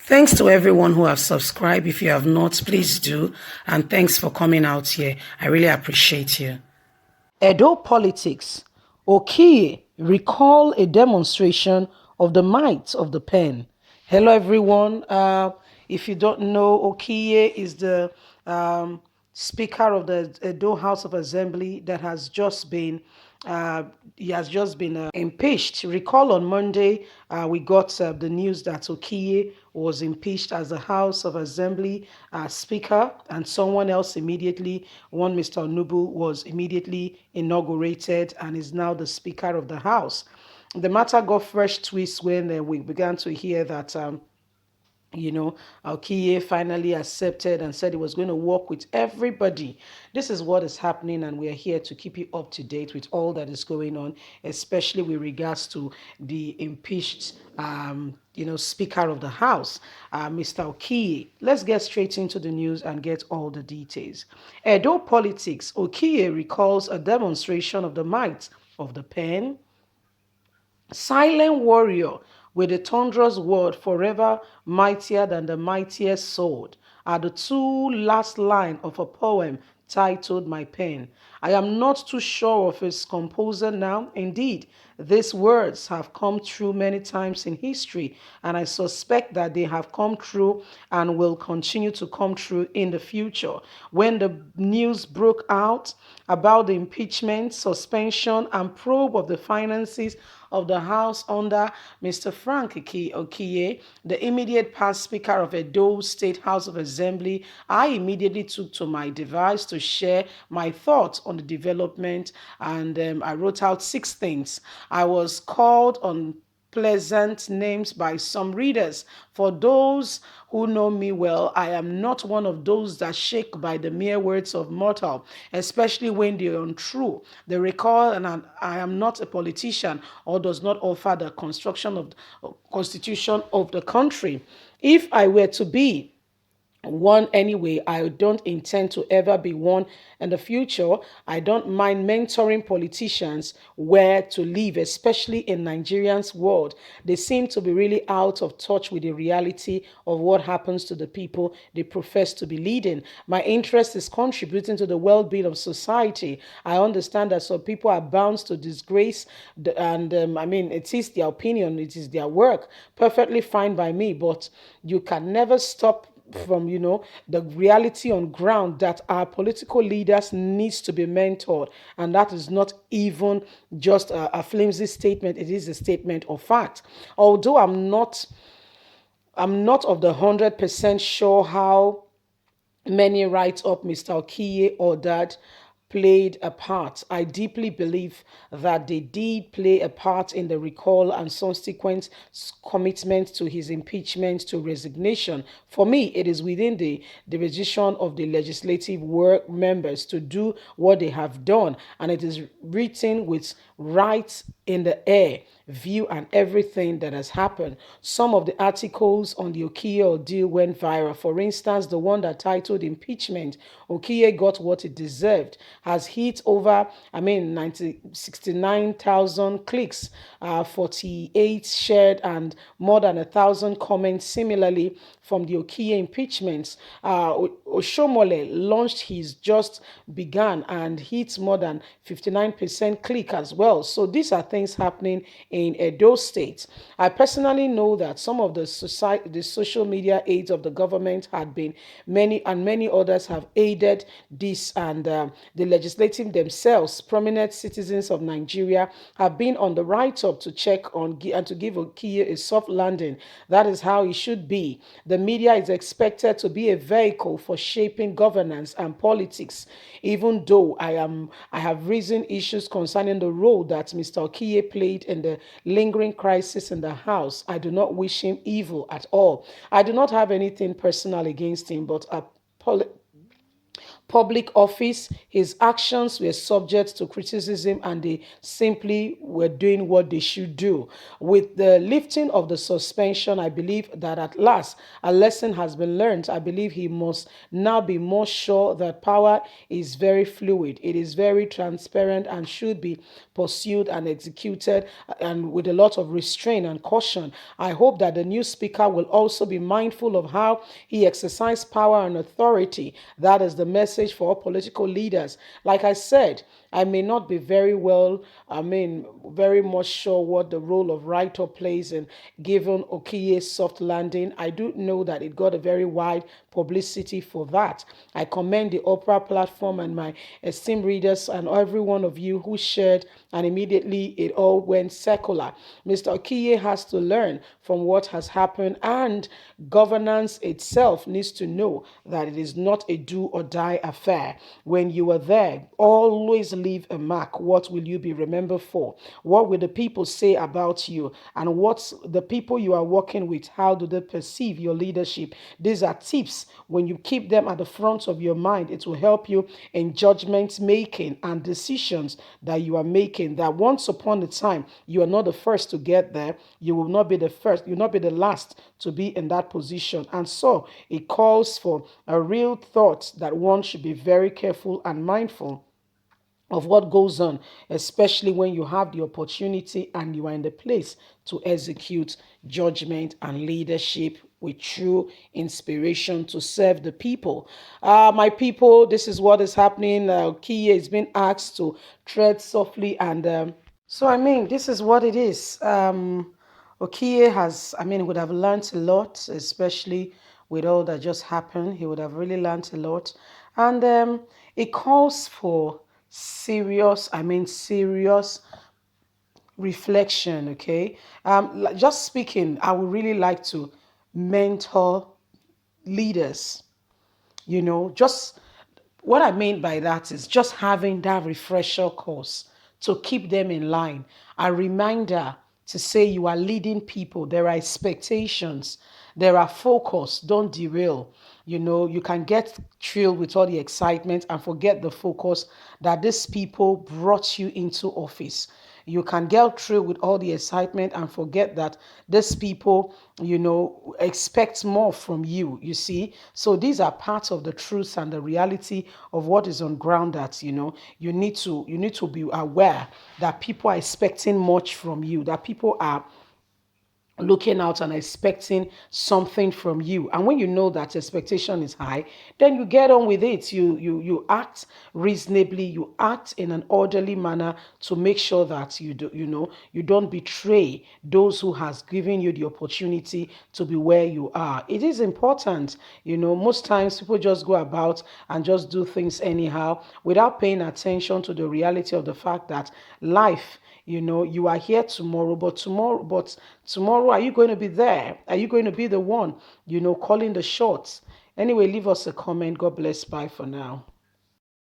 Thanks to everyone who have subscribed. If you have not, please do. And thanks for coming out here. I really appreciate you. Edo politics. Okiye recall a demonstration of the might of the pen. Hello, everyone. If you don't know, Okiye is the Speaker of the Edo House of Assembly that has just been he has just been impeached. Recall on Monday, we got the news that Okiye was impeached as the House of Assembly Speaker, and someone else immediately, one Mr. Onubu, was immediately inaugurated and is now the Speaker of the House. The matter got fresh twists when we began to hear that. Okiye finally accepted and said he was going to work with everybody. This is what is happening, and we are here to keep you up to date with all that is going on, especially with regards to the impeached, Speaker of the House, Mr. Okiye. Let's get straight into the news and get all the details. Edo politics. Okiye recalls a demonstration of the might of the pen. Silent warrior with a thunderous word forever mightier than the mightiest sword are the two last lines of a poem titled My Pen. I am not too sure of its composer now. Indeed, these words have come true many times in history, and I suspect that they have come true and will continue to come true in the future. When the news broke out about the impeachment, suspension, and probe of the finances of the House under Mr. Frank Okiye, the immediate past Speaker of Edo State House of Assembly, I immediately took to my device to share my thoughts on the development, and I wrote out 6 things. I was called on pleasant names by some readers. For those who know me well, I am not one of those that shake by the mere words of mortal, especially when they are untrue. They recall, and I am not a politician or does not offer the construction of the constitution of the country. If I were to be one anyway, I don't intend to ever be one in the future. I don't mind mentoring politicians where to live, especially in Nigerians' world. They seem to be really out of touch with the reality of what happens to the people they profess to be leading. My interest is contributing to the well-being of society. I understand that some people are bound to disgrace, and it is their opinion, it is their work. Perfectly fine by me, but you can never stop from the reality on ground that our political leaders needs to be mentored, and that is not even just a flimsy statement. It is a statement of fact. Although I'm not of the 100% sure how many write up Mr. Okiye ordered played a part. I deeply believe that they did play a part in the recall and subsequent commitment to his impeachment to resignation. For me, it is within the jurisdiction of the legislative work members to do what they have done, and it is written with right in the air view and everything that has happened. Some of the articles on the Okiye ordeal went viral. For instance, the one that titled Impeachment, Okiye got what it deserved, has hit over, 69,000 clicks, 48 shared, and more than 1,000 comments. Similarly, from the Okiye impeachments, Oshomole launched his Just Began and hit more than 59% click as well. So these are things happening in Edo State. I personally know that some of the social media aides of the government had been many others have aided this, and the legislative themselves, prominent citizens of Nigeria, have been on the right up to check on and to give Okiye a soft landing. That is how it should be. The media is expected to be a vehicle for shaping governance and politics. Even though I have raised issues concerning the role that Mr. Okiye played in the lingering crisis in the House, I do not wish him evil at all. I do not have anything personal against him, but public office, his actions were subject to criticism and they simply were doing what they should do. With the lifting of the suspension, I believe that at last a lesson has been learned. I believe he must now be more sure that power is very fluid, it is very transparent and should be pursued and executed and with a lot of restraint and caution. I hope that the new speaker will also be mindful of how he exercised power and authority. That is the message for all political leaders. Like I said, I may not be very well, very much sure what the role of writer plays in given Okiye's soft landing. I do know that it got a very wide publicity for that. I commend the Oprah platform and my esteemed readers and every one of you who shared, and immediately it all went secular. Mr. Okiye has to learn from what has happened, and governance itself needs to know that it is not a do or die affair. When you are there, always leave a mark. What will you be remembered for? What will the people say about you? And what's the people you are working with? How do they perceive your leadership? These are tips. When you keep them at the front of your mind, it will help you in judgment making and decisions that you are making. That once upon a time, you are not the first to get there. You will not be the first. You will not be the last to be in that position. And so it calls for a real thought that one should be very careful and mindful of what goes on, especially when you have the opportunity and you are in the place to execute judgment and leadership with true inspiration to serve the people. My people, this is what is happening. Kia is being asked to tread softly and this is what it is. Okiye has, would have learned a lot, especially with all that just happened. He would have really learned a lot. And it calls for serious reflection, okay? Just speaking, I would really like to mentor leaders, just what I mean by that is just having that refresher course to keep them in line. A reminder to say you are leading people. There are expectations. There are focus. Don't derail. You can get thrilled with all the excitement and forget the focus that these people brought you into office. You can get through with all the excitement and forget that these people, expect more from you, you see. So these are parts of the truths and the reality of what is on ground that, you need to be aware that people are expecting much from you, that people are looking out and expecting something from you. And when you know that expectation is high, then you get on with it. You act reasonably, you act in an orderly manner to make sure that you don't betray those who has given you the opportunity to be where you are. It is important. Most times people just go about and just do things anyhow without paying attention to the reality of the fact that life, you are here tomorrow, but tomorrow, are you going to be there? Are you going to be the one, calling the shots? Anyway, leave us a comment. God bless. Bye for now.